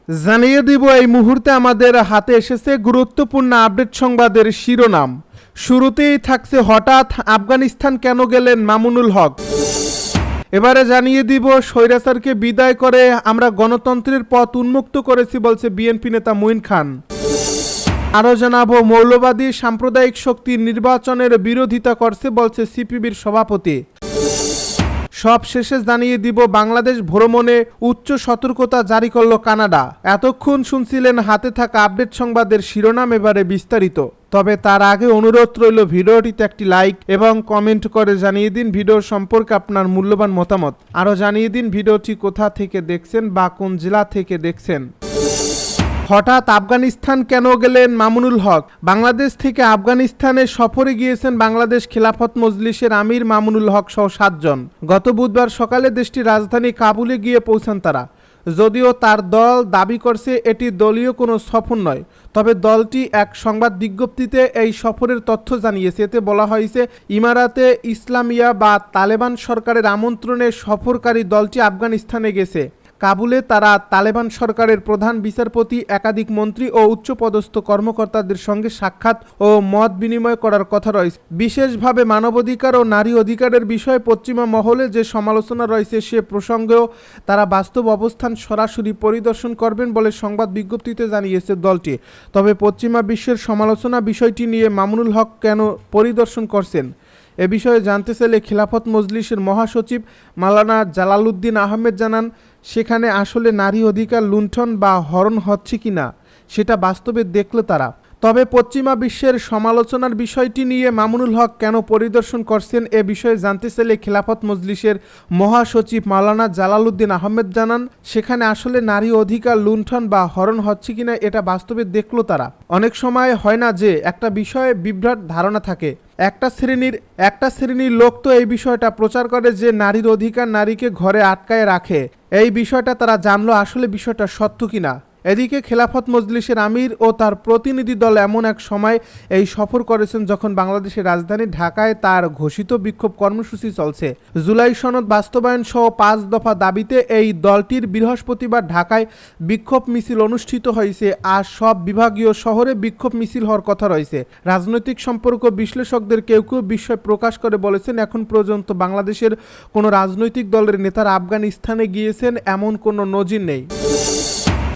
জানিয়ে দিব এই মুহূর্তে আমাদের হাতে এসেছে গুরুত্বপূর্ণ আপডেট সংবাদের শিরোনাম। শুরুতেই থাকছে হঠাৎ আফগানিস্তান কেন গেলেন মামুনুল হক। এবারে জানিয়ে দিব স্বৈরাচারকে বিদায় করে আমরা গণতন্ত্রের পথ উন্মুক্ত করেছি বলছে বিএনপি নেতা মঈন খান। আরও জানাবো মৌলবাদী সাম্প্রদায়িক শক্তি নির্বাচনের বিরোধিতা করছে বলছে সিপিবির সভাপতি। সব শেষে জানিয়ে দিব বাংলাদেশ ভ্রমণে উচ্চ সতর্কতা জারি করল কানাডা। এতক্ষণ শুনছিলেন হাতে থাকা আপডেট সংবাদের শিরোনাম, এবারে বিস্তারিত। তবে তার আগে অনুরোধ রইল ভিডিওটিতে একটি লাইক এবং কমেন্ট করে জানিয়ে দিন ভিডিও সম্পর্কে আপনার মূল্যবান মতামত। আরও জানিয়ে দিন ভিডিওটি কোথা থেকে দেখছেন বা কোন জেলা থেকে দেখছেন। হঠাৎ আফগানিস্তান কেন গেলেন মামুনুল হক। বাংলাদেশ থেকে আফগানিস্তানে সফরে গিয়েছেন বাংলাদেশ খিলাফত মজলিসের আমির মামুনুল হক সহ 7 জন। গত বুধবার সকালে দেশটির রাজধানী কাবুলে গিয়ে পৌঁছান তারা। যদিও তার দল দাবি করছে এটি দলীয় কোনো সফর নয়, তবে দলটি এক সংবাদ বিজ্ঞপ্তিতে এই সফরের তথ্য জানিয়েছে। এতে বলা হয়েছে ইমারাতে ইসলামিয়া বা তালেবান সরকারের আমন্ত্রণে সফরকারী দলটি আফগানিস্তানে গেছে। কাবুলে তারা তালেবান সরকারের প্রধান বিচারপতি, একাধিক মন্ত্রী ও উচ্চপদস্থ কর্মকর্তাদের সঙ্গে সাক্ষাৎ ও মত বিনিময় করার কথা রয়েছে। বিশেষভাবে মানবাধিকার ও নারী অধিকারের বিষয়ে পশ্চিমা মহলে যে সমালোচনা রয়েছে সে প্রসঙ্গেও তারা বাস্তব অবস্থান সরাসরি পরিদর্শন করবেন বলে সংবাদ বিজ্ঞপ্তিতে জানিয়েছে দলটি। তবে পশ্চিমা বিশ্বের সমালোচনা বিষয়টি নিয়ে মামুনুল হক কেন পরিদর্শন করছেন এ বিষয়ে জানতে চাইলে খিলাফত মজলিসের মহাসচিব মাওলানা জালালউদ্দিন আহমেদ জানান, সেখানে আসলে নারী অধিকার লুণ্ঠন বা হরণ হচ্ছে কিনা সেটা বাস্তবে দেখল তারা। তবে পশ্চিমা বিশ্বের সমালোচনার বিষয়টি নিয়ে মামুনুল হক কেন পরিদর্শন করছেন এ বিষয়ে জানতে চাইলে খিলাফত মজলিসের মহাসচিব মাওলানা জালালউদ্দিন আহমেদ জানান, সেখানে আসলে নারী অধিকার লুণ্ঠন বা হরণ হচ্ছে কিনা এটা বাস্তবে দেখল তারা। অনেক সময় হয় না যে একটা বিষয়ে বিভ্রাট ধারণা থাকে, একটা শ্রেণীর লোক তো এই বিষয়টা প্রচার করে যে নারীর অধিকার নারীকে ঘরে আটকায় রাখে। এই বিষয়টা তারা জানলো আসলে বিষয়টা সত্য কিনা। এদিকে খেলাফত মজলিসের আমির ও তার প্রতিনিধি দল এমন এক সময় এই সফর করেছেন যখন বাংলাদেশের রাজধানী ঢাকায় তার ঘোষিত বিক্ষোভ কর্মসূচি চলছে। জুলাই সনদ বাস্তবায়ন সহ 5 দফা দাবিতে এই দলটির বৃহস্পতিবার ঢাকায় বিক্ষোভ মিছিল অনুষ্ঠিত হয়েছে। আর সব বিভাগীয় শহরে বিক্ষোভ মিছিল হওয়ার কথা রয়েছে। রাজনৈতিক সম্পর্ক বিশ্লেষকদের কেউ কেউ বিস্ময় প্রকাশ করে বলেছেন, এখন পর্যন্ত বাংলাদেশের কোনো রাজনৈতিক দলের নেতারা আফগানিস্তানে গিয়েছেন এমন কোনো নজির নেই।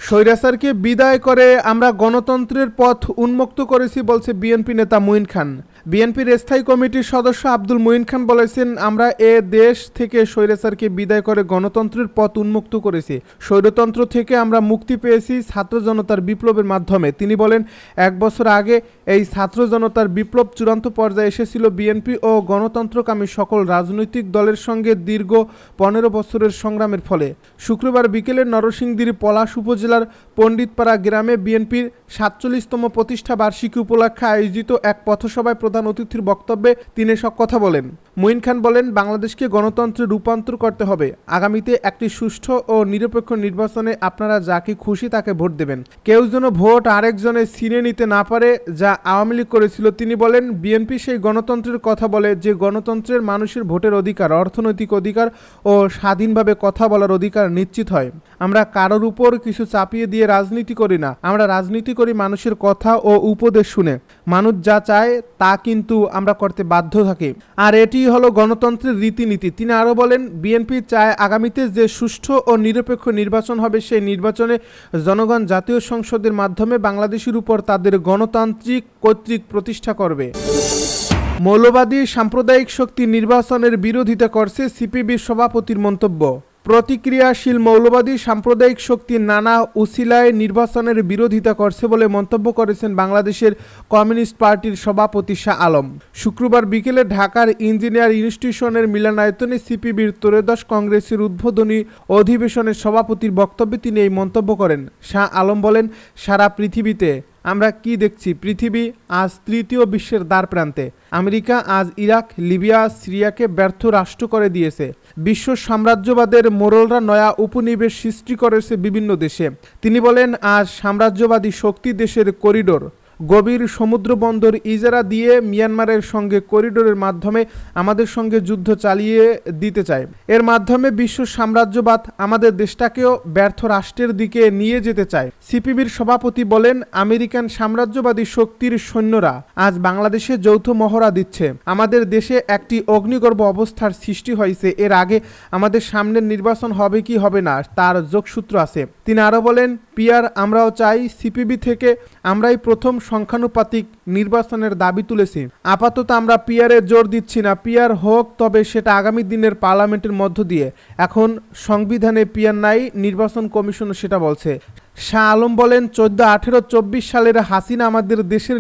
স্বৈরাচারকে বিদায় করে আমরা গণতন্ত্রের পথ উন্মুক্ত করেছি বলছে বিএনপি নেতা মঈন খান। বিএনপির স্থায়ী কমিটির সদস্য আব্দুল মঈন খান বলেছেন, আমরা এ দেশ থেকে স্বৈরাচারকে বিদায় করে গণতন্ত্রের পথ উন্মুক্ত করেছি। স্বৈরতন্ত্র থেকে আমরা মুক্তি পেয়েছি ছাত্র জনতার বিপ্লবের মাধ্যমে। তিনি বলেন, 1 বছর আগে এই ছাত্র জনতার বিপ্লব চূড়ান্ত পর্যায়ে এসেছিল বিএনপি ও গণতন্ত্রকামী সকল রাজনৈতিক দলের সঙ্গে দীর্ঘ 15 বছরের সংগ্রামের ফলে। শুক্রবার বিকেলে নরসিংদীর পলাশ উপজেলার পণ্ডিতপাড়া গ্রামে বিএনপির 47তম প্রতিষ্ঠা বার্ষিকী উপলক্ষে আয়োজিত এক পথসভায় প্রধান অতিথির বক্তব্যে তিনি এসব কথা বলেন। মঈন খান বলেন, বাংলাদেশকে গণতন্ত্রে রূপান্তর করতে হবে। আগামীতে একটি সুষ্ঠু ও নিরপেক্ষ নির্বাচনে আপনারা যাকে খুশি তাকে ভোট দেবেন। কেউ যেন ভোট আরেকজনে ছিনিয়ে নিতে না পারে, যা আওয়ামী লীগ করেছিল। তিনি বলেন, বিএনপি সেই গণতন্ত্রের কথা বলে যে গণতন্ত্রের মানুষের ভোটের অধিকার, অর্থনৈতিক অধিকার ও স্বাধীনভাবে কথা বলার অধিকার নিশ্চিত হয়। আমরা কারোর উপর কিছু চাপিয়ে দিয়ে রাজনীতি করি না, আমরা রাজনীতি করি মানুষের কথা ও উপদেশ শুনে। মানুষ যা চায় তা কিন্তু আমরা করতে বাধ্য থাকি, আর এটি হলো গণতন্ত্রের রীতিনীতি। তিনি আরও বলেন, বিএনপি চায় আগামীতে যে সুষ্ঠু ও নিরপেক্ষ নির্বাচন হবে সেই নির্বাচনে জনগণ জাতীয় সংসদের মাধ্যমে বাংলাদেশের উপর তাদের গণতান্ত্রিক কর্তৃক প্রতিষ্ঠা করবে। মৌলবাদী সাম্প্রদায়িক শক্তি নির্বাচনের বিরোধিতা করছে সিপিবির সভাপতির মন্তব্য। প্রতিক্রিয়াশীল মৌলবাদী সাম্প্রদায়িক শক্তি নানা উসিলায় নির্বাচনের বিরোধিতা করছে বলে মন্তব্য করেছেন বাংলাদেশের কমিউনিস্ট পার্টির সভাপতি শাহ আলম। শুক্রবার বিকেলে ঢাকার ইঞ্জিনিয়ার ইনস্টিটিউশনের মিলনায়তনে সিপিবির 13শ কংগ্রেসের উদ্বোধনী অধিবেশনের সভাপতির বক্তব্যে তিনি এই মন্তব্য করেন। শাহ আলম বলেন, সারা পৃথিবীতে আমরা কি দেখছি? পৃথিবী আজ তৃতীয় বিশ্বের দ্বার প্রান্তে। আমেরিকা আজ ইরাক, লিবিয়া, সিরিয়াকে ব্যর্থ রাষ্ট্র করে দিয়েছে। বিশ্ব সাম্রাজ্যবাদের মোড়লরা নয়া উপনিবেশ সৃষ্টি করেছে বিভিন্ন দেশে। তিনি বলেন, আজ সাম্রাজ্যবাদী শক্তি দেশের করিডোর গভীর সমুদ্র বন্দর ইজারা দিয়ে মিয়ানমারের সঙ্গে করিডোরের মাধ্যমে আমাদের সঙ্গে যুদ্ধ চালিয়ে দিতে চায়। এর মাধ্যমে বিশ্ব সাম্রাজ্যবাদ আমাদের দেশটাকেও ব্যর্থ রাষ্ট্রের দিকে নিয়ে যেতে চায়। সিপিবির সভাপতি বলেন, আমেরিকান সাম্রাজ্যবাদী শক্তির সৈন্যরা আজ বাংলাদেশে যৌথ মহড়া দিচ্ছে। আমাদের দেশে একটি অগ্নিগর্ভ অবস্থার সৃষ্টি হয়েছে। এর আগে আমাদের সামনের নির্বাচন হবে কি হবে না তার যোগসূত্র আছে। তিনি আরো বলেন, পিআর আমরাও চাই। সিপিবি থেকে আমরাই প্রথম সংখ্যানুপাতিক নির্বাচনের দাবি তুলেছি। আপাতত আমরা পিআরে জোর দিচ্ছি না। পিআর হোক, তবে সেটা আগামী দিনের পার্লামেন্টের মধ্য দিয়ে। এখন সংবিধানে পিআর নাই, নির্বাচন কমিশনও সেটা বলছে। শাহ আলম বলেন, 14-18-24 সালের হাসিনা আমাদের দেশের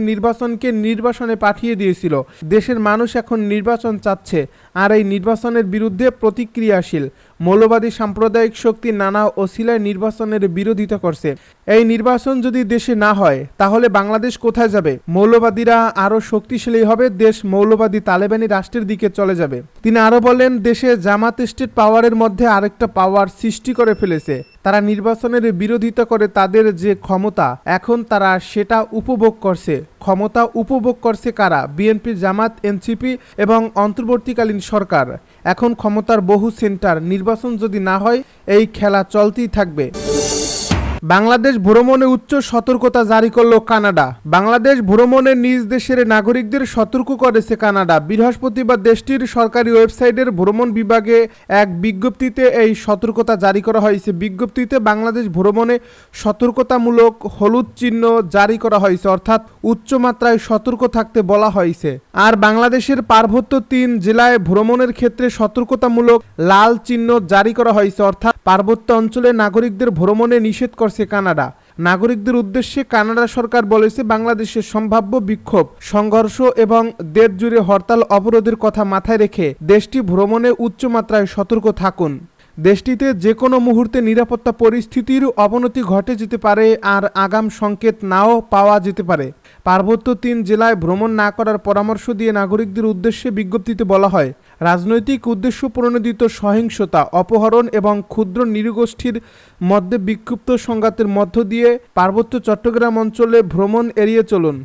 নির্বাচনে পাঠিয়ে দিয়েছিল। দেশের মানুষ এখন নির্বাচন চাচ্ছে, আর এই নির্বাচনের বিরুদ্ধে প্রতিক্রিয়াশীল। মৌলবাদী সাম্প্রদায়িক শক্তি নানা ওসিলায় নির্বাচনের বিরোধিতা করছে। এই নির্বাচন যদি দেশে না হয় তাহলে বাংলাদেশ কোথায় যাবে? মৌলবাদীরা আরো শক্তিশালী হবে, দেশ মৌলবাদী তালেবানি রাষ্ট্রের দিকে চলে যাবে। তিনি আরো বলেন, দেশে জামাত স্টেট পাওয়ারের মধ্যে আরেকটা পাওয়ার সৃষ্টি করে ফেলেছে। তারা নির্বাচনের বিরোধিতা করে তাদের যে ক্ষমতা, এখন তারা সেটা উপভোগ করছে। ক্ষমতা উপভোগ করছে কারা? বিএনপি, জামাত, এনসিপি এবং অন্তর্বর্তীকালীন সরকার। এখন ক্ষমতার বহু সেন্টার। নির্বাচন যদি না হয় এই খেলা চলতেই থাকবে। বাংলাদেশ ভ্রমণে উচ্চ সতর্কতা জারি করল কানাডা। বাংলাদেশ ভ্রমণে নিজ দেশের নাগরিকদের সতর্ক করেছে কানাডা। বৃহস্পতিবার দেশটির সরকারি ওয়েবসাইটের ভ্রমণ বিভাগে এক বিজ্ঞপ্তিতে এই সতর্কতা জারি করা হয়েছে। বিজ্ঞপ্তিতে বাংলাদেশ ভ্রমণে সতর্কতামূলক হলুদ চিহ্ন জারি করা হয়েছে, অর্থাৎ উচ্চমাত্রায় সতর্ক থাকতে বলা হয়েছে। আর বাংলাদেশের পার্বত্য 3 জেলায় ভ্রমণের ক্ষেত্রে সতর্কতামূলক লাল চিহ্ন জারি করা হয়েছে, অর্থাৎ পার্বত্য অঞ্চলে নাগরিকদের ভ্রমণে নিষেধ করছে কানাডা। নাগরিকদের উদ্দেশ্যে কানাডা সরকার বলেছে, বাংলাদেশের সম্ভাব্য বিক্ষোভ, সংঘর্ষ এবং দেশ জুড়ে হরতাল অবরোধের কথা মাথায় রেখে দেশটি ভ্রমণে উচ্চমাত্রায় সতর্ক থাকুন। দেশটিতে যে কোনো মুহূর্তে নিরাপত্তা পরিস্থিতির অবনতি ঘটে যেতে পারে, আর আগাম সংকেত নাও পাওয়া যেতে পারে। পার্বত্য 3 জেলায় ভ্রমণ না করার পরামর্শ দিয়ে নাগরিকদের উদ্দেশ্যে বিজ্ঞপ্তিতে বলা হয়, রাজনৈতিক উদ্দেশ্য প্রণোদিত সহিংসতা, অপহরণ এবং ক্ষুদ্র নৃগোষ্ঠীর মধ্যে বিক্ষিপ্ত সংঘাতের মধ্য দিয়ে পার্বত্য চট্টগ্রাম অঞ্চলে ভ্রমণ এড়িয়ে চলুন।